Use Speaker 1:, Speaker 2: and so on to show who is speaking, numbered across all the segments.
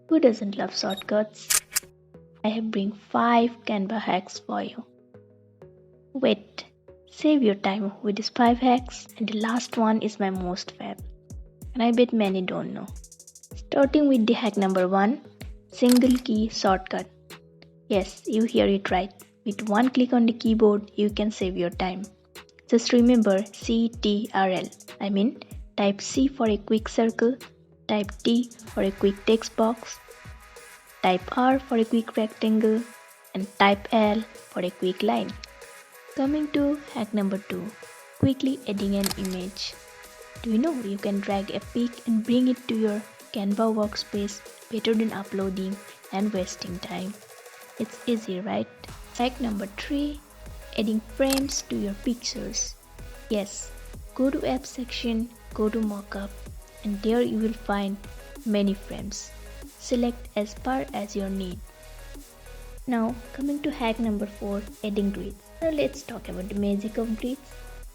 Speaker 1: Who doesn't love shortcuts? I have bring 5 Canva hacks for you. Wait, save your time with these 5 hacks, and the last one is my most fab. And I bet many don't know. Starting with the hack number 1, single key shortcut. Yes, you hear it right. With one click on the keyboard, you can save your time. Just remember CTRL. I mean, type C for a quick circle, type T for a quick text box, type R for a quick rectangle, and type L for a quick line. Coming to hack number 2, quickly adding an image. Do you know you can drag a pic and bring it to your Canva workspace better than uploading and wasting time? It's easy, right? Hack number 3, adding frames to your pictures. Yes, go to app section, go to mockup, and there you will find many frames. Select as per as your need. Now coming to hack number 4, adding grids. Now let's talk about the magic of grids.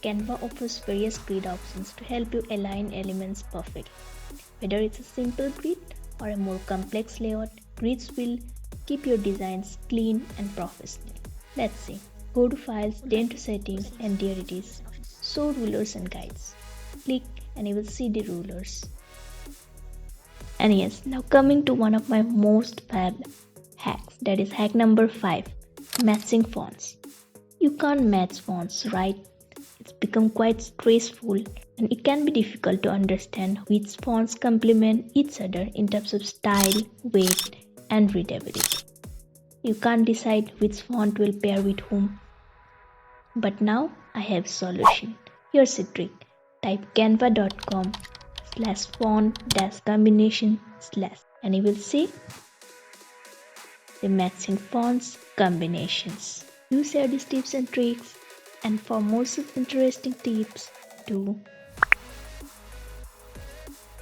Speaker 1: Canva offers various grid options to help you align elements perfectly. Whether it's a simple grid or a more complex layout, grids will keep your designs clean and professional. Let's see. Go to Files, then to Settings, and there it is. Show rulers and guides. Click and you will see the rulers. And yes, now coming to one of my most fab hacks, that is hack number 5, matching fonts. You can't match fonts, right? It's become quite stressful and it can be difficult to understand which fonts complement each other in terms of style, weight, and readability. You can't decide which font will pair with whom. But now I have a solution. Here's a trick. Type canva.com/font-combination/ and you will see the matching fonts combinations. Do share these tips and tricks, and for more such interesting tips, do